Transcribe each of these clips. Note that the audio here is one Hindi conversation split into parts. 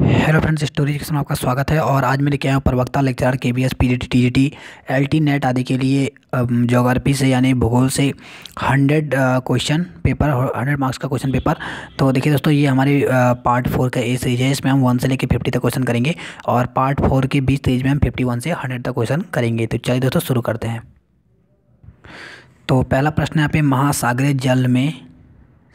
हेलो फ्रेंड्स, स्टोरी एजुकेशन में आपका स्वागत है। और आज मैं लेके आया हूँ प्रवक्ता lecturer KBS PGT TGT LT net आदि के लिए ज्योग्राफी से यानी भूगोल से 100 क्वेश्चन पेपर, 100 मार्क्स का क्वेश्चन पेपर। तो देखिए दोस्तों, ये हमारी पार्ट 4 का ए सीरीज है। इसमें हम 1 से लेकर 50 तक क्वेश्चन करेंगे और पार्ट 4 के 20 सीरीज में हम 51 से 100 तक क्वेश्चन करेंगे। तो चलिए दोस्तों शुरू करते हैं। तो पहला प्रश्न यहाँ पे, महासागरीय जल में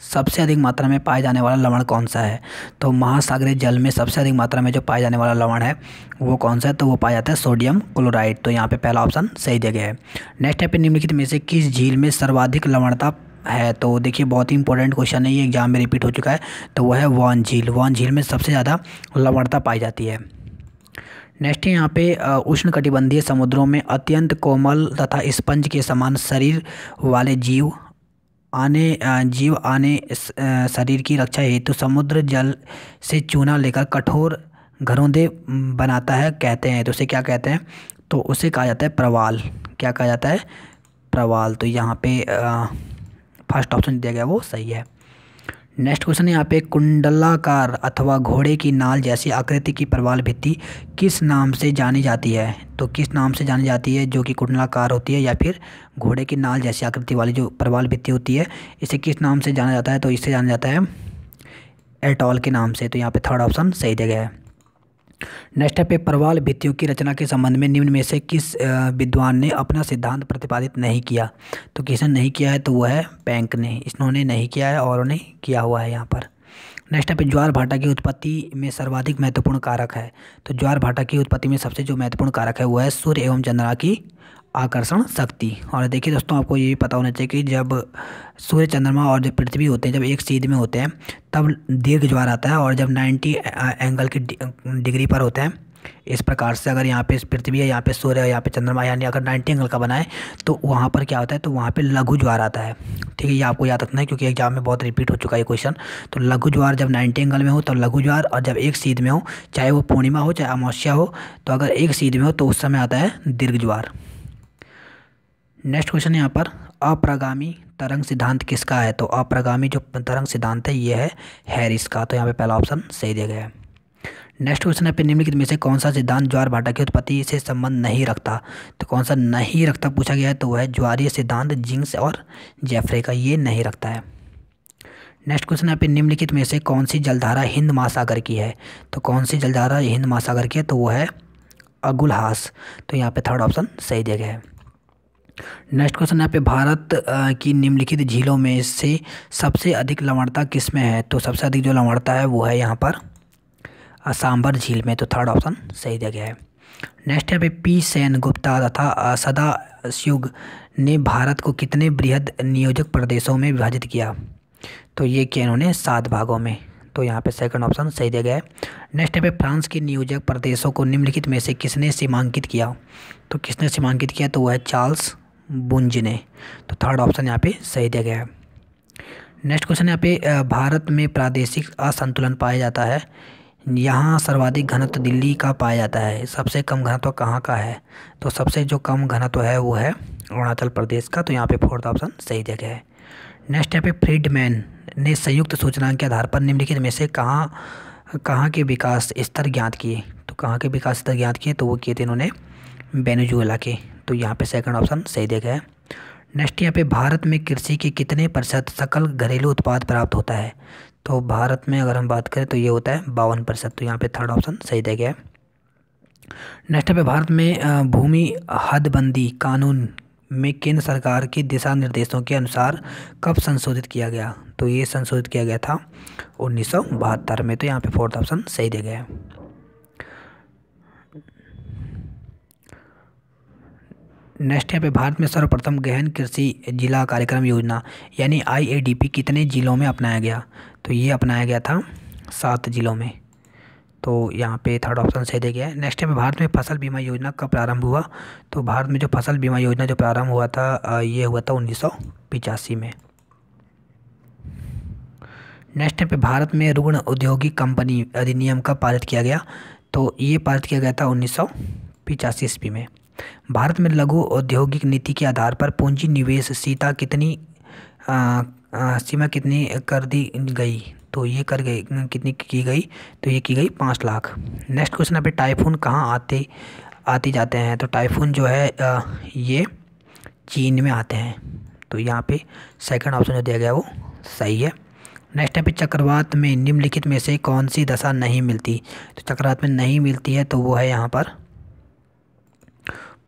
सबसे अधिक मात्रा में पाए जाने वाला लवण कौन सा है। तो महासागरीय जल में सबसे अधिक मात्रा में जो पाए जाने वाला लवण है वो कौन सा है, तो वो पाया जाता है सोडियम क्लोराइड। तो यहाँ पे पहला ऑप्शन सही दिया गया है। नेक्स्ट है पे, निम्नलिखित में से किस झील में सर्वाधिक लवणता है। तो देखिए बहुत ही इंपॉर्टेंट क्वेश्चन है, ये एग्जाम में रिपीट हो चुका है। तो वह है वान झील। वान झील में सबसे ज़्यादा लवणता पाई जाती है। नेक्स्ट है यहाँ पे, उष्णकटिबंधीय समुद्रों में अत्यंत कोमल तथा स्पंज के समान शरीर वाले जीव आने शरीर की रक्षा हेतु समुद्र जल से चूना लेकर कठोर घरोंदे बनाता है, कहते हैं। तो उसे क्या कहते हैं, तो उसे कहा जाता है प्रवाल। क्या कहा जाता है, प्रवाल। तो यहाँ पे फर्स्ट ऑप्शन दिया गया वो सही है। नेक्स्ट क्वेश्चन है यहाँ पे, कुंडलाकार अथवा घोड़े की नाल जैसी आकृति की प्रवाल भित्ति किस नाम से जानी जाती है। तो किस नाम से जानी जाती है जो कि कुंडलाकार होती है या फिर घोड़े की नाल जैसी आकृति वाली जो प्रवाल भित्ति होती है, इसे किस नाम से जाना जाता है। तो इसे जाना जाता है एटॉल के नाम से। तो यहाँ पे थर्ड ऑप्शन सही दिया गया है। नेक्स्ट पे, प्रवाल भित्तियों की रचना के संबंध में निम्न में से किस विद्वान ने अपना सिद्धांत प्रतिपादित नहीं किया। तो किसने नहीं किया है, तो वह है बैंक ने। इन्होंने नहीं किया है और उन्हें किया हुआ है यहाँ पर। नेक्स्ट पे, ज्वार भाटा की उत्पत्ति में सर्वाधिक महत्वपूर्ण कारक है। तो ज्वार भाटा की उत्पत्ति में सबसे जो महत्वपूर्ण कारक है वो है सूर्य एवं चंद्रमा की आकर्षण शक्ति। और देखिए दोस्तों, आपको ये भी पता होना चाहिए कि जब सूर्य चंद्रमा और जब पृथ्वी होते हैं, जब एक सीध में होते हैं तब दीर्घ ज्वार आता है। और जब 90 एंगल की डिग्री पर होते हैं, इस प्रकार से अगर यहाँ पे पृथ्वी है, यहाँ पे सूर्य है, यहाँ पे चंद्रमा, यानी अगर 90 एंगल का बना है तो वहाँ पर क्या होता है, तो वहाँ पे लघु ज्वार आता है। ठीक है, ये आपको याद रखना है क्योंकि एग्जाम में बहुत रिपीट हो चुका है क्वेश्चन। तो लघु ज्वार जब 90 एंगल में हो तो लघु ज्वार, और जब एक सीध में हो, चाहे वो पूर्णिमा हो चाहे अमावस्या हो, तो अगर एक सीध में हो तो उस समय आता है दीर्घ ज्वार। नेक्स्ट क्वेश्चन है यहाँ पर, अप्रगामी तरंग सिद्धांत किसका है। तो अप्रगामी जो तरंग सिद्धांत है ये है हैरिस का। तो यहाँ पे पहला ऑप्शन सही दिया गया है। नेक्स्ट क्वेश्चन है पे, निम्नलिखित में से कौन सा सिद्धांत ज्वार भाटा की उत्पत्ति से संबंध नहीं रखता। तो कौन सा नहीं रखता पूछा गया है, तो वह है ज्वारीय सिद्धांत जिंक्स और जेफ्रे का, ये नहीं रखता है। नेक्स्ट क्वेश्चन है पे, निम्नलिखित में से कौन सी जलधारा हिंद महासागर की है। तो कौन सी जलधारा हिंद महासागर की है, तो वो है अगुलहास। तो यहाँ पे थर्ड ऑप्शन सही दिया गया है। नेक्स्ट क्वेश्चन यहाँ पे, भारत की निम्नलिखित झीलों में से सबसे अधिक लवणता किस में है। तो सबसे अधिक जो लवणता है वो है यहाँ पर सांबर झील में। तो थर्ड ऑप्शन सही दिया गया है। नेक्स्ट यहाँ पे, पी सेन गुप्ता तथा सदाशिव ने भारत को कितने बृहद नियोजक प्रदेशों में विभाजित किया। तो ये किया इन्होंने 7 भागों में। तो यहाँ पे सेकंड ऑप्शन सही दिया गया है। नेक्स्ट पे, फ्रांस के नियोजक प्रदेशों को निम्नलिखित में से किसने सीमांकित किया। तो किसने सीमांकित किया, तो वह है चार्ल्स बुंज ने। तो थर्ड ऑप्शन यहाँ पे सही दिया गया है। नेक्स्ट क्वेश्चन यहाँ पे, भारत में प्रादेशिक असंतुलन पाया जाता है। यहाँ सर्वाधिक घनत्व दिल्ली का पाया जाता है, सबसे कम घनत्व कहाँ का है। तो सबसे जो कम घनत्व है वो है अरुणाचल प्रदेश का। तो यहाँ पे फोर्थ ऑप्शन सही दिया गया है। नेक्स्ट यहाँ पे, फ्रीडमैन ने संयुक्त सूचनांक के आधार पर निम्नलिखित में से कहाँ के विकास स्तर ज्ञात किए। तो कहाँ के विकास स्तर ज्ञात किए, तो वो किए थे इन्होंने वेनेजुएला के। तो यहाँ पे सेकंड ऑप्शन सही दिया गया है। नेक्स्ट यहाँ पे, भारत में कृषि के कितने प्रतिशत सकल घरेलू उत्पाद प्राप्त होता है। तो भारत में अगर हम बात करें तो ये होता है 52%। तो यहाँ पे थर्ड ऑप्शन सही दिया गया है। नेक्स्ट पे, भारत में भूमि हदबंदी कानून में केंद्र सरकार के दिशा निर्देशों के अनुसार कब संशोधित किया गया। तो ये संशोधित किया गया था 1972 में। तो यहाँ पे फोर्थ ऑप्शन सही दिया गया है। नेक्स्ट यहाँ पे, भारत में सर्वप्रथम गहन कृषि जिला कार्यक्रम योजना यानी IADP कितने जिलों में अपनाया गया। तो ये अपनाया गया था 7 जिलों में। तो यहाँ पे थर्ड ऑप्शन सही दिया गया है। नेक्स्ट है, भारत में फसल बीमा योजना कब प्रारंभ हुआ। तो भारत में जो फसल बीमा योजना जो प्रारंभ हुआ था ये हुआ था 1985 में। नेक्स्ट है पे, भारत में रुग्ण औद्योगिक कंपनी अधिनियम कब पारित किया गया। तो ये पारित किया गया था 1985 ईस्वी में। भारत में लघु औद्योगिक नीति के आधार पर पूंजी निवेश सीमा कितनी कर दी गई। तो ये कर गई कितनी की गई, तो ये की गई 5 लाख। नेक्स्ट क्वेश्चन यहाँ पे टाइफून कहाँ आते जाते हैं, तो टाइफून जो है ये चीन में आते हैं। तो यहाँ पे सेकंड ऑप्शन जो दिया गया वो सही है। नेक्स्ट यहाँ पे चक्रवात में निम्नलिखित में से कौन सी दशा नहीं मिलती, तो चक्रवात में नहीं मिलती है तो वो है यहाँ पर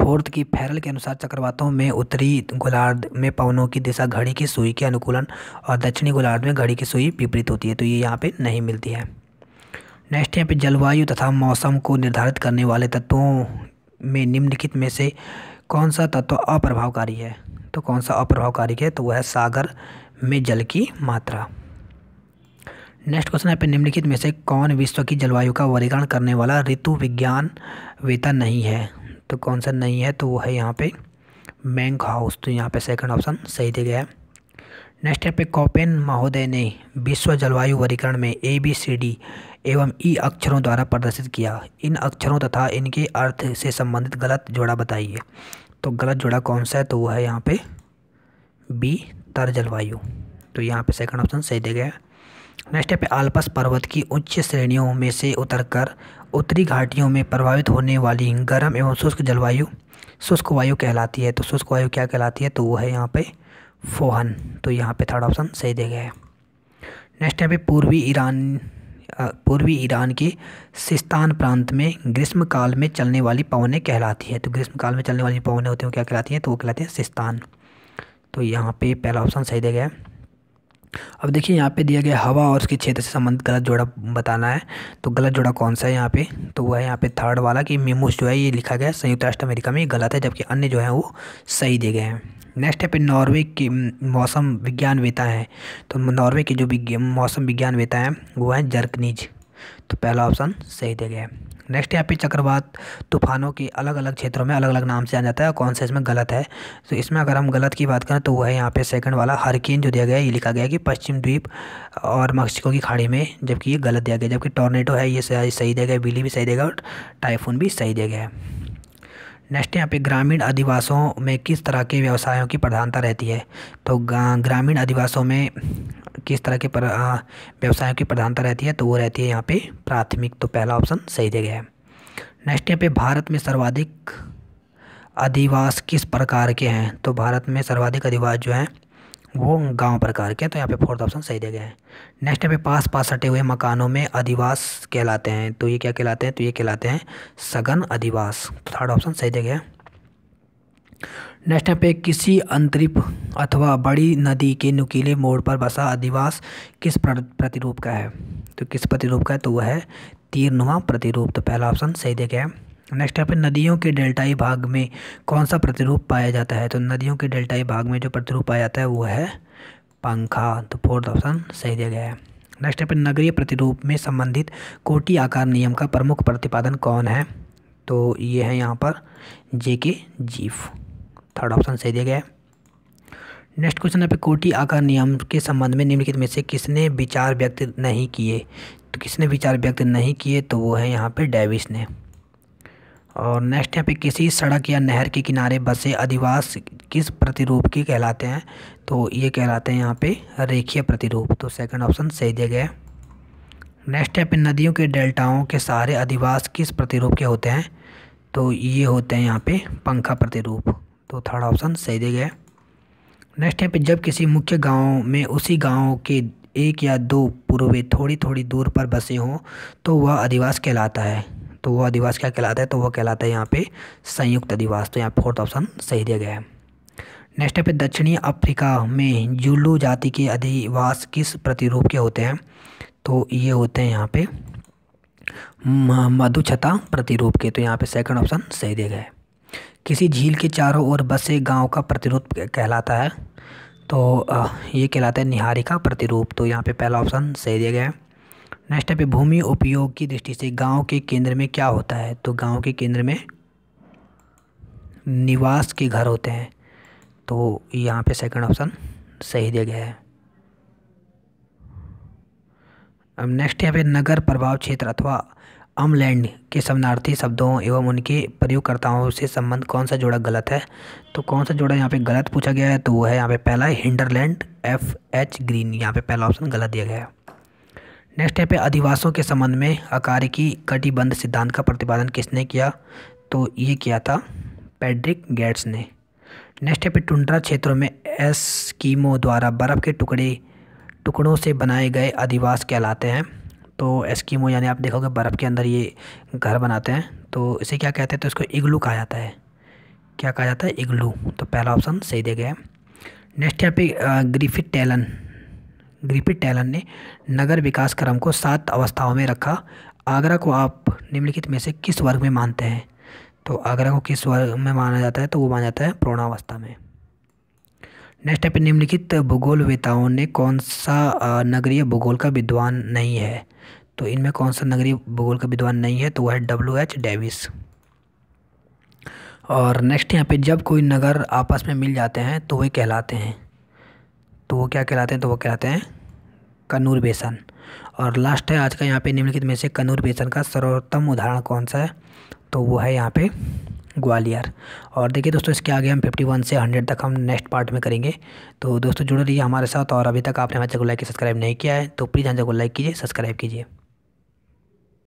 फोर्थ की फेरल के अनुसार चक्रवातों में उत्तरी गोलार्ध में पवनों की दिशा घड़ी की सुई के अनुकूलन और दक्षिणी गोलार्ध में घड़ी की सुई विपरीत होती है, तो ये यहाँ पे नहीं मिलती है। नेक्स्ट यहाँ पे जलवायु तथा मौसम को निर्धारित करने वाले तत्वों में निम्नलिखित में से कौन सा तत्व अप्रभावकारी है, तो कौन सा अप्रभावकारी है, तो वह है सागर में जल की मात्रा। नेक्स्ट क्वेश्चन है पे निम्नलिखित में से कौन विश्व की जलवायु का वर्गीकरण करने वाला ऋतु विज्ञान वेता नहीं है, तो कौन सा नहीं है, तो वो है यहाँ पे मैंकहाउस। तो यहाँ पे सेकंड ऑप्शन सही दिया गया है। नेक्स्ट यहाँ पे कॉपेन महोदय ने विश्व जलवायु वर्गीकरण में ABCD एवं E अक्षरों द्वारा प्रदर्शित किया। इन अक्षरों तथा इनके अर्थ से संबंधित गलत जोड़ा बताइए, तो गलत जोड़ा कौन सा है, तो वो है यहाँ पे B तर जलवायु। तो यहाँ पे सेकंड ऑप्शन सही दिया गया है। नेक्स्ट यहाँ पे आल्प्स पर्वत की उच्च श्रेणियों में से उतरकर उत्तरी घाटियों में प्रभावित होने वाली गर्म एवं शुष्क जलवायु शुष्क वायु कहलाती है। तो शुष्क वायु क्या कहलाती है, तो वो है यहाँ पे फोहन। तो यहाँ पे थर्ड ऑप्शन सही दिया गया है। नेक्स्ट यहाँ पे पूर्वी ईरान के सिस्तान प्रांत में ग्रीष्म काल में चलने वाली पवनें कहलाती है। तो ग्रीष्म काल में चलने वाली पवनें होती हैं, क्या कहलाती हैं, तो वो कहलाती हैं सिस्तान। तो यहाँ पे पहला ऑप्शन सही दिया गया है। अब देखिए यहाँ पे दिया गया हवा और उसके क्षेत्र से संबंधित गलत जोड़ा बताना है, तो गलत जोड़ा कौन सा है यहाँ पे, तो वो है यहाँ पे थर्ड वाला कि मिमूस जो है ये लिखा गया है संयुक्त राष्ट्र अमेरिका में, ये गलत है, जबकि अन्य जो है वो सही दिए गए हैं। नेक्स्ट है पे नॉर्वे के मौसम विज्ञानवेता हैं, तो नॉर्वे के जो मौसम विज्ञानवेता हैं वो हैं जर्कनीज। तो पहला ऑप्शन सही दिया गया है। नेक्स्ट यहाँ पे चक्रवात तूफानों के अलग अलग क्षेत्रों में अलग अलग नाम से जाना जाता है, और कौन सा इसमें गलत है, तो इसमें अगर हम गलत की बात करें तो वो है यहाँ पे सेकंड वाला हरिकेन जो दिया गया है, ये लिखा गया है कि पश्चिम द्वीप और मैक्सिको की खाड़ी में, जबकि ये गलत दिया गया। जबकि टॉर्नेडो है ये सही दिया गया, बिली भी सही देगा और टाइफून भी सही दिया गया है। नेक्स्ट यहाँ पे ग्रामीण अधिवासों में किस तरह के व्यवसायों की प्रधानता रहती है, तो ग्रामीण अधिवासों में किस तरह के व्यवसायों की प्रधानता रहती है, तो वो रहती है यहाँ पे प्राथमिक। तो पहला ऑप्शन सही दिया गया है। नेक्स्ट यहाँ पे भारत में सर्वाधिक अधिवास किस प्रकार के हैं, तो भारत में सर्वाधिक अधिवास जो हैं वो गांव प्रकार के हैं, तो यहाँ पे फोर्थ ऑप्शन सही दिया गया है। नेक्स्ट यहाँ पे पास सटे हुए मकानों में अधिवास कहलाते हैं, तो ये क्या कहलाते हैं, तो ये कहलाते हैं सघन अधिवास। तो थर्ड ऑप्शन सही दिया गया है। नेक्स्ट यहाँ पे किसी अंतरिप अथवा बड़ी नदी के नुकीले मोड़ पर बसा अधिवास किस प्रतिरूप का है, तो किस प्रतिरूप का है, तो वह है तीरनुमा प्रतिरूप। तो पहला ऑप्शन सही दिया गया है। नेक्स्ट यहाँ पे नदियों के डेल्टाई भाग में कौन सा प्रतिरूप पाया जाता है, तो नदियों के डेल्टाई भाग में जो प्रतिरूप पाया जाता है वो है पंखा। तो फोर्थ ऑप्शन सही दिया गया है। नेक्स्ट यहाँ पे नगरीय प्रतिरूप में संबंधित कोटि आकार नियम का प्रमुख प्रतिपादन कौन है, तो ये है यहाँ पर JK जीफ। थर्ड ऑप्शन सही दिया गया है। नेक्स्ट क्वेश्चन यहाँ पे कोटि आकार नियम के संबंध में निम्नलिखित में से किसने विचार व्यक्त नहीं किए, तो किसने विचार व्यक्त नहीं किए, तो वो है यहाँ पे डेविस ने। और नेक्स्ट यहाँ पे किसी सड़क या नहर के किनारे बसे अधिवास किस प्रतिरूप के कहलाते हैं, तो ये कहलाते हैं यहाँ पे रेखीय प्रतिरूप। तो सेकंड ऑप्शन सही दिया गया है। नेक्स्ट यहाँ पे नदियों के डेल्टाओं के सारे अधिवास किस प्रतिरूप के होते हैं, तो ये होते हैं यहाँ पे पंखा प्रतिरूप। तो थर्ड ऑप्शन सही दिया गया है। नेक्स्ट यहाँ पे जब किसी मुख्य गांव में उसी गांव के एक या दो पूर्वे थोड़ी थोड़ी दूर पर बसे हों तो वह अधिवास कहलाता है, तो वह अधिवास क्या कहलाता है, तो वह कहलाता है यहाँ पे संयुक्त अधिवास। तो यहाँ फोर्थ ऑप्शन सही दिया गया है। नेक्स्ट यहाँ पे दक्षिणी अफ्रीका में जुलू जाति के अधिवास किस प्रतिरूप के होते हैं, तो ये होते हैं यहाँ पे मधुछता प्रतिरूप के। तो यहाँ पे सेकंड ऑप्शन सही दिया गया है। किसी झील के चारों ओर बसे गांव का प्रतिरूप कहलाता है, तो ये कहलाता है निहारिका प्रतिरूप। तो यहाँ पे पहला ऑप्शन सही दिया गया है। नेक्स्ट पे भूमि उपयोग की दृष्टि से गांव के केंद्र में क्या होता है, तो गांव के केंद्र में निवास के घर होते हैं। तो यहाँ पे सेकंड ऑप्शन सही दिया गया है। अब नेक्स्ट यहाँ पे नगर प्रभाव क्षेत्र अथवा अमलैंड के समानार्थी शब्दों एवं उनके प्रयोगकर्ताओं से संबंध कौन सा जोड़ा गलत है, तो कौन सा जोड़ा यहाँ पे गलत पूछा गया है, तो वो है यहाँ पे पहला हिंडरलैंड FH ग्रीन। यहाँ पे पहला ऑप्शन गलत दिया गया है। नेक्स्ट यहाँ पे अधिवासों के संबंध में अकारिकी कटिबंध सिद्धांत का प्रतिपादन किसने किया? तो ये किया था पैट्रिक गेट्स ने। नेक्स्ट यहाँ पे टुंड्रा क्षेत्रों में एस्कीमो द्वारा बर्फ़ के टुकड़ों से बनाए गए अधिवास कहलाते हैं। तो एस्कीमो यानी आप देखोगे बर्फ़ के अंदर ये घर बनाते हैं, तो इसे क्या कहते हैं? तो इसको इग्लू कहा जाता है। क्या कहा जाता है? इग्लू। तो पहला ऑप्शन सही दे गया है। नेक्स्ट यहाँ पे ग्रिफिथ टैलन ने नगर विकास क्रम को 7 अवस्थाओं में रखा। आगरा को आप निम्नलिखित में से किस वर्ग में मानते हैं? तो आगरा को किस वर्ग में माना जाता है? तो वो माना जाता है पूर्णावस्था में। नेक्स्ट यहाँ पे निम्नलिखित भूगोलवेताओं ने कौन सा नगरीय भूगोल का विद्वान नहीं है? तो इनमें कौन सा नगरीय भूगोल का विद्वान नहीं है? तो वह है W.H. डेविस। और नेक्स्ट यहाँ पे जब कोई नगर आपस में मिल जाते हैं तो वे कहलाते हैं, तो वो क्या कहलाते हैं? तो वो कहलाते हैं कन्नुरबेसन। और लास्ट है आज का यहाँ पे निम्नलिखित में से कन्नुरबेसन का सर्वोत्तम उदाहरण कौन सा है? तो वो है यहाँ पे ग्वालियर। और देखिए दोस्तों, इसके आगे हम 51 से 100 तक हम नेक्स्ट पार्ट में करेंगे। तो दोस्तों जुड़े रहिए हमारे साथ, और अभी तक आपने हमारे चैनल को लाइक सब्सक्राइब नहीं किया है तो प्लीज़ हमारे चैनल को लाइक कीजिए, सब्सक्राइब कीजिए।